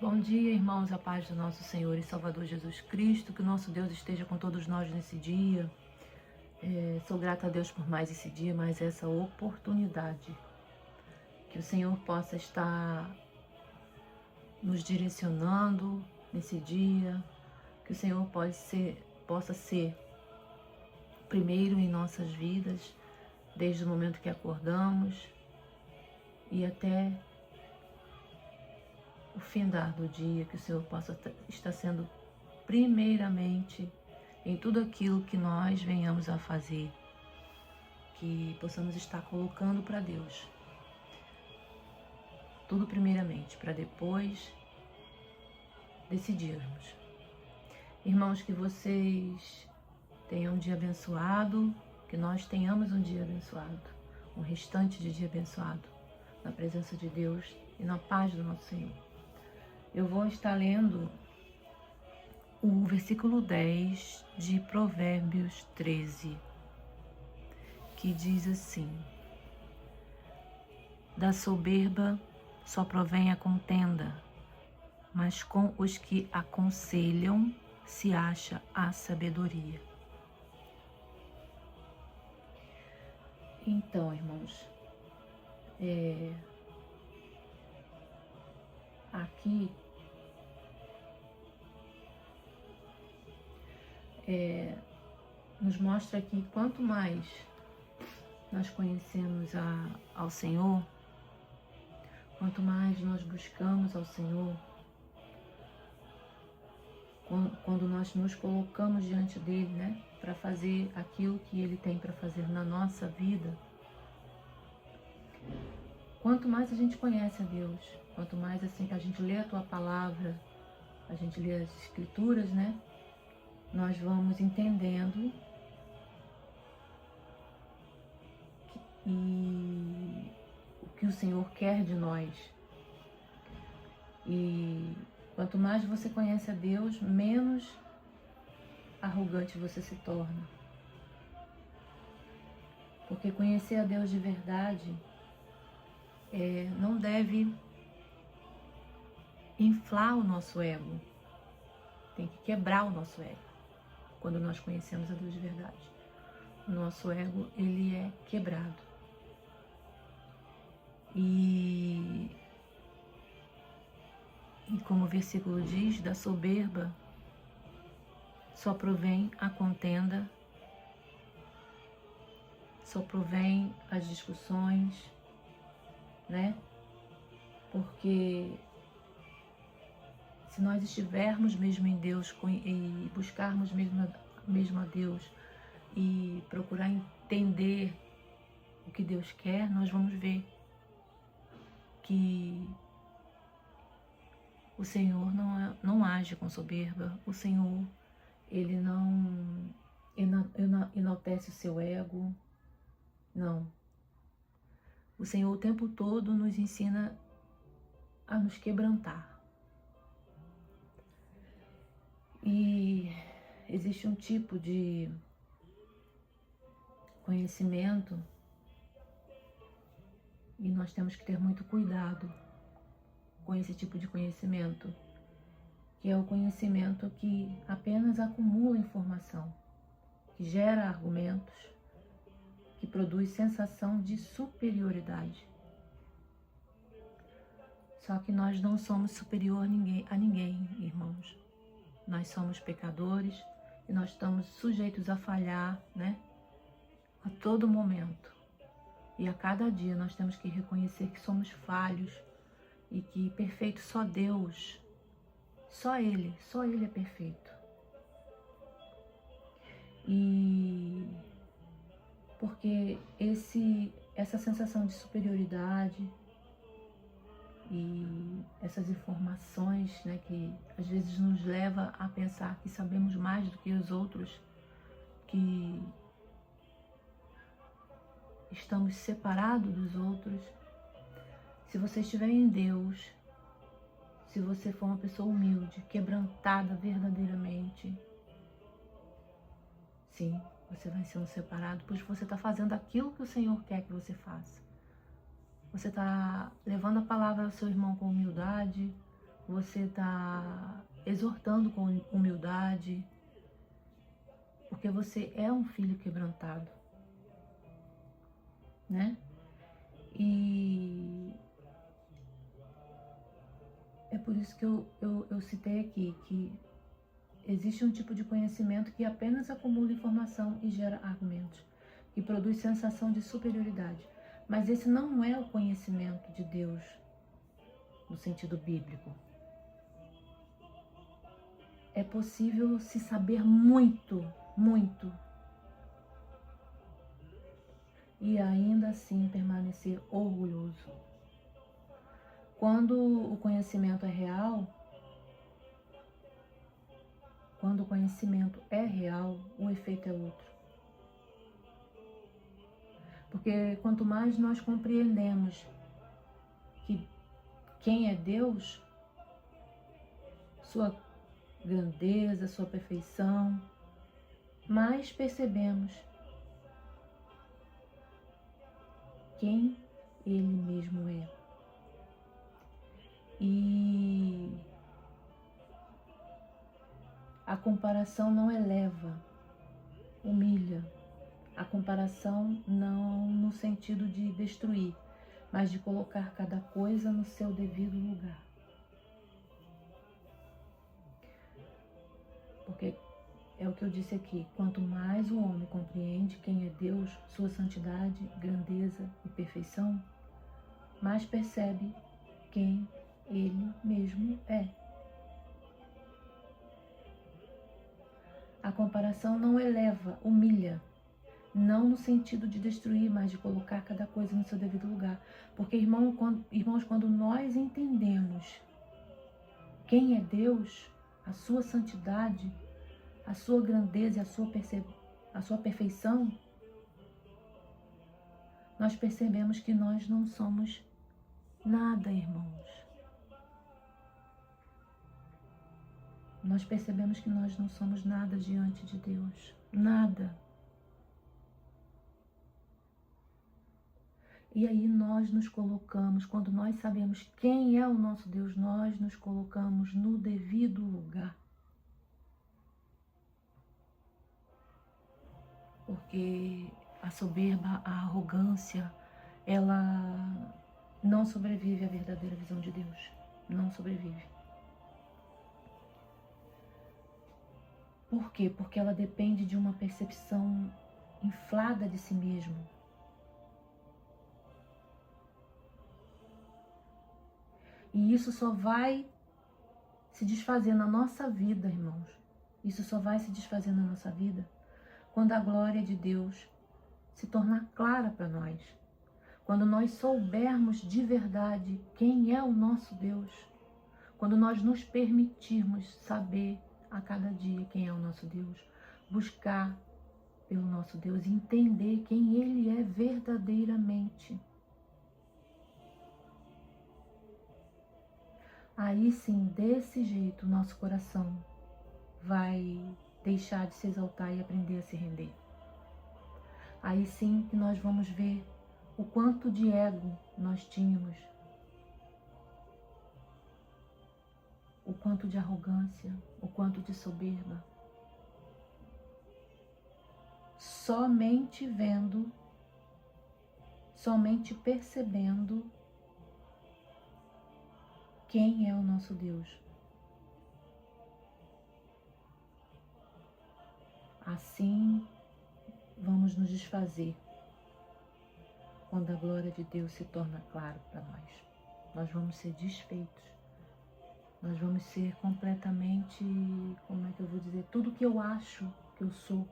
Bom dia, irmãos, a paz do nosso Senhor e Salvador Jesus Cristo, que o nosso Deus esteja com todos nós nesse dia. Sou grata a Deus por mais esse dia, mais essa oportunidade, que o Senhor possa estar nos direcionando nesse dia, que o Senhor possa ser primeiro em nossas vidas, desde o momento que acordamos e até o findar do dia, que o Senhor possa estar sendo primeiramente em tudo aquilo que nós venhamos a fazer, que possamos estar colocando para Deus. Tudo primeiramente, para depois decidirmos. Irmãos, que vocês tenham um dia abençoado, que nós tenhamos um dia abençoado, um restante de dia abençoado, na presença de Deus e na paz do nosso Senhor. Eu vou estar lendo o versículo 10 de Provérbios 13, que diz assim: da soberba só provém a contenda, mas com os que aconselham se acha a sabedoria. Então, irmãos, aqui nos mostra que quanto mais nós conhecemos ao Senhor, quanto mais nós buscamos ao Senhor, quando nós nos colocamos diante dele, né, para fazer aquilo que ele tem para fazer na nossa vida, quanto mais a gente conhece a Deus, quanto mais assim a gente lê a tua palavra, a gente lê as escrituras, né, nós vamos entendendo o que o Senhor quer de nós. E quanto mais você conhece a Deus, menos arrogante você se torna. Porque conhecer a Deus de verdade não deve inflar o nosso ego. Tem que quebrar o nosso ego quando nós conhecemos a Deus de verdade. O nosso ego, ele é quebrado. E como o versículo diz, da soberba só provém a contenda, só provém as discussões, né? Porque se nós estivermos mesmo em Deus e buscarmos mesmo a Deus e procurar entender o que Deus quer, nós vamos ver que o Senhor não age com soberba. O Senhor, ele não enaltece o seu ego, não. O Senhor o tempo todo nos ensina a nos quebrantar. E existe um tipo de conhecimento e nós temos que ter muito cuidado com esse tipo de conhecimento, que é o conhecimento que apenas acumula informação, que gera argumentos, que produz sensação de superioridade. Só que nós não somos superior a ninguém, irmãos. Nós somos pecadores e nós estamos sujeitos a falhar, né? A todo momento. E a cada dia nós temos que reconhecer que somos falhos e que perfeito só Deus, só Ele é perfeito. E porque essa sensação de superioridade e essas informações, né, que às vezes nos leva a pensar que sabemos mais do que os outros, que estamos separados dos outros. Se você estiver em Deus, se você for uma pessoa humilde, quebrantada verdadeiramente, sim, você vai ser um separado, pois você está fazendo aquilo que o Senhor quer que você faça. Você está levando a palavra ao seu irmão com humildade, você está exortando com humildade, porque você é um filho quebrantado, né? E é por isso que eu citei aqui que existe um tipo de conhecimento que apenas acumula informação e gera argumentos, que produz sensação de superioridade. Mas esse não é o conhecimento de Deus no sentido bíblico. É possível se saber muito, muito, e ainda assim permanecer orgulhoso. Quando o conhecimento é real, o efeito é outro. Porque quanto mais nós compreendemos que quem é Deus, sua grandeza, sua perfeição, mais percebemos quem Ele mesmo é. E a comparação não eleva, humilha. A comparação não no sentido de destruir, mas de colocar cada coisa no seu devido lugar. Porque é o que eu disse aqui, quanto mais o homem compreende quem é Deus, sua santidade, grandeza e perfeição, mais percebe quem Ele mesmo é. A comparação não eleva, humilha. Não no sentido de destruir, mas de colocar cada coisa no seu devido lugar. Porque, irmãos, quando nós entendemos quem é Deus, a sua santidade, a sua grandeza e a sua perfeição, nós percebemos que nós não somos nada, irmãos. Nós percebemos que nós não somos nada diante de Deus. Nada. E aí nós nos colocamos, quando nós sabemos quem é o nosso Deus, nós nos colocamos no devido lugar. Porque a soberba, a arrogância, ela não sobrevive à verdadeira visão de Deus. Não sobrevive. Por quê? Porque ela depende de uma percepção inflada de si mesmo. E isso só vai se desfazer na nossa vida, irmãos. Isso só vai se desfazer na nossa vida quando a glória de Deus se tornar clara para nós. Quando nós soubermos de verdade quem é o nosso Deus. Quando nós nos permitirmos saber a cada dia quem é o nosso Deus. Buscar pelo nosso Deus e entender quem Ele é verdadeiramente. Aí sim, desse jeito, nosso coração vai deixar de se exaltar e aprender a se render. Aí sim que nós vamos ver o quanto de ego nós tínhamos, o quanto de arrogância, o quanto de soberba. Somente vendo, somente percebendo quem é o nosso Deus. Assim vamos nos desfazer quando a glória de Deus se torna clara para nós. Nós vamos ser desfeitos. Nós vamos ser completamente, como é que eu vou dizer, tudo que eu acho que eu sou,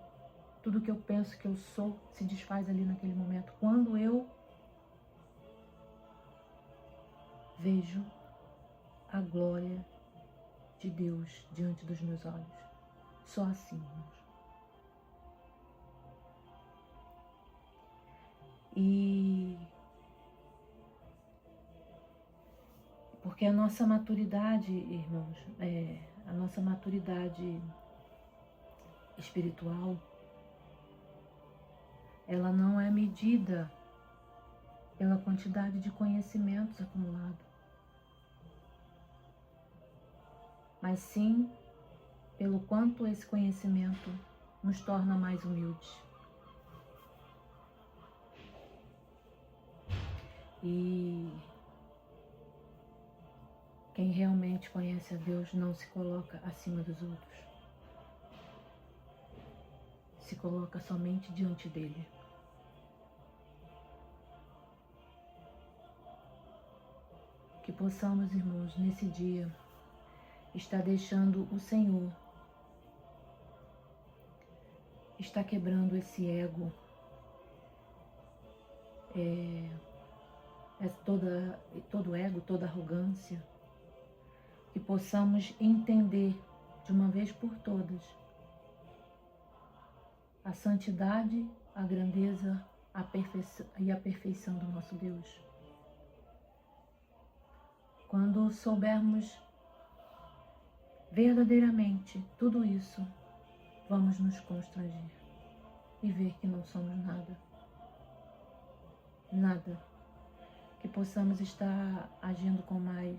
tudo que eu penso que eu sou, se desfaz ali naquele momento. Quando eu vejo a glória de Deus diante dos meus olhos. Só assim, irmãos. E porque a nossa maturidade, irmãos, a nossa maturidade espiritual, ela não é medida pela quantidade de conhecimentos acumulados. mas sim pelo quanto esse conhecimento nos torna mais humildes. E quem realmente conhece a Deus não se coloca acima dos outros. Se coloca somente diante dele. Que possamos, irmãos, nesse dia, estar deixando o Senhor, estar quebrando esse ego, todo ego, toda arrogância, que possamos entender de uma vez por todas a santidade, a grandeza e a perfeição do nosso Deus. Quando soubermos verdadeiramente tudo isso, vamos nos constranger e ver que não somos nada. Nada. Que possamos estar agindo com mais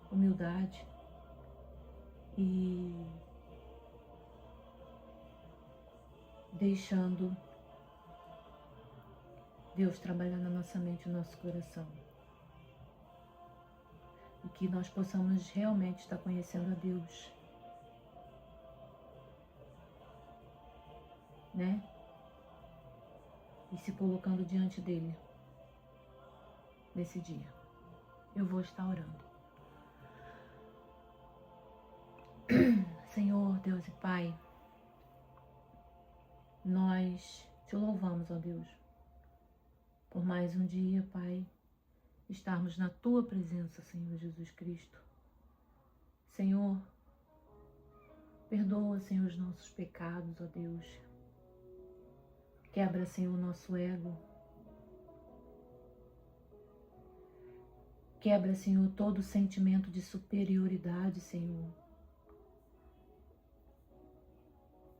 humildade e deixando Deus trabalhar na nossa mente e no nosso coração. E que nós possamos realmente estar conhecendo a Deus, né? E se colocando diante dele nesse dia. Eu vou estar orando. Senhor, Deus e Pai, nós te louvamos, ó Deus, por mais um dia, Pai, estarmos na Tua presença, Senhor Jesus Cristo. Senhor, perdoa, Senhor, os nossos pecados, ó Deus. Quebra, Senhor, o nosso ego. Quebra, Senhor, todo sentimento de superioridade, Senhor.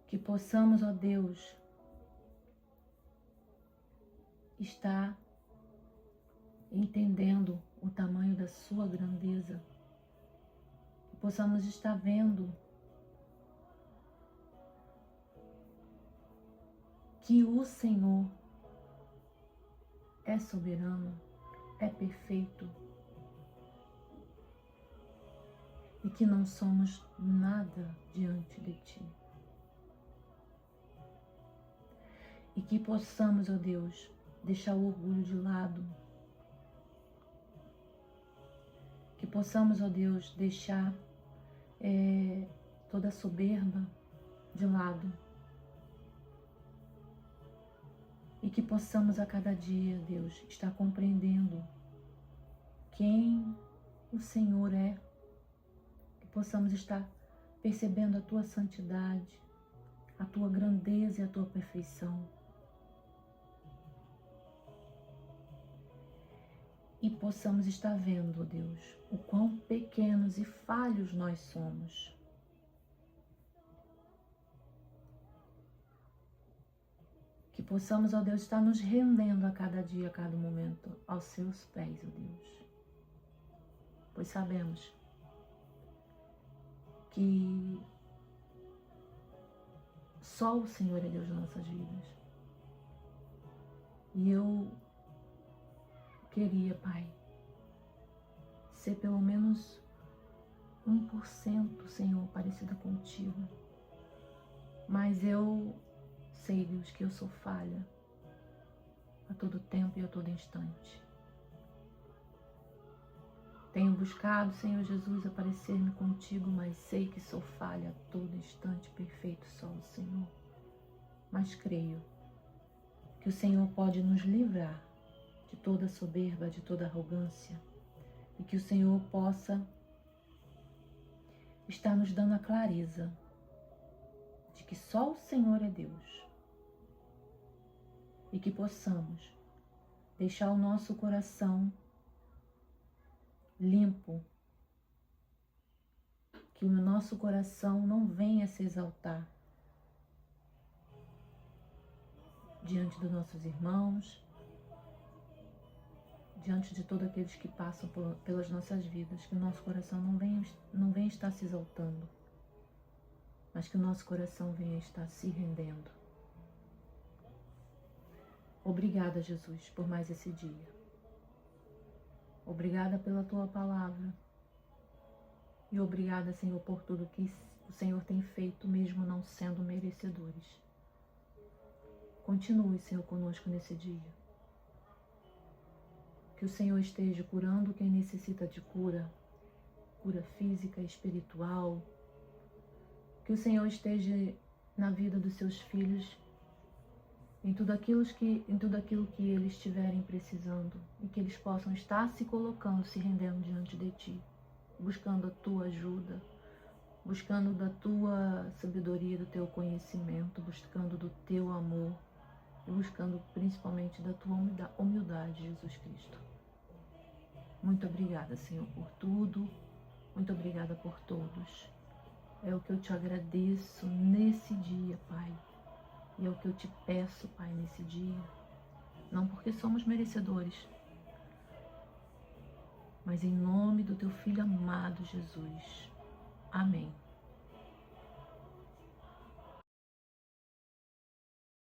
Que possamos, ó Deus, estar entendendo o tamanho da sua grandeza. Que possamos estar vendo que o Senhor é soberano, é perfeito e que não somos nada diante de Ti. E que possamos, ó Deus, deixar o orgulho de lado. Que possamos, ó Deus, deixar toda a soberba de lado. E que possamos a cada dia, Deus, estar compreendendo quem o Senhor é. Que possamos estar percebendo a Tua santidade, a Tua grandeza e a Tua perfeição. E possamos estar vendo, ó Deus, o quão pequenos e falhos nós somos. Que possamos, ó Deus, estar nos rendendo a cada dia, a cada momento, aos Seus pés, ó Deus. Pois sabemos que só o Senhor é Deus das nossas vidas. E eu queria, Pai, ser pelo menos 1%, Senhor, parecida contigo. Mas eu sei, Deus, que eu sou falha a todo tempo e a todo instante. Tenho buscado, Senhor Jesus, aparecer-me contigo, mas sei que sou falha a todo instante, perfeito só o Senhor. Mas creio que o Senhor pode nos livrar de toda soberba, de toda arrogância, e que o Senhor possa estar nos dando a clareza de que só o Senhor é Deus, e que possamos deixar o nosso coração limpo, que o nosso coração não venha se exaltar diante dos nossos irmãos, diante de todos aqueles que passam pelas nossas vidas, que o nosso coração não venha estar se exaltando, mas que o nosso coração venha estar se rendendo. Obrigada, Jesus, por mais esse dia. Obrigada pela Tua palavra. E obrigada, Senhor, por tudo que o Senhor tem feito, mesmo não sendo merecedores. Continue, Senhor, conosco nesse dia. Que o Senhor esteja curando quem necessita de cura, cura física, espiritual. Que o Senhor esteja na vida dos seus filhos, em tudo aquilo que eles estiverem precisando, e que eles possam estar se colocando, se rendendo diante de Ti, buscando a Tua ajuda, buscando da Tua sabedoria, do Teu conhecimento, buscando do Teu amor e buscando principalmente da Tua humildade, Jesus Cristo. Muito obrigada, Senhor, por tudo. Muito obrigada por todos. É o que eu Te agradeço nesse dia, Pai. E é o que eu Te peço, Pai, nesse dia. Não porque somos merecedores, mas em nome do Teu Filho amado, Jesus. Amém.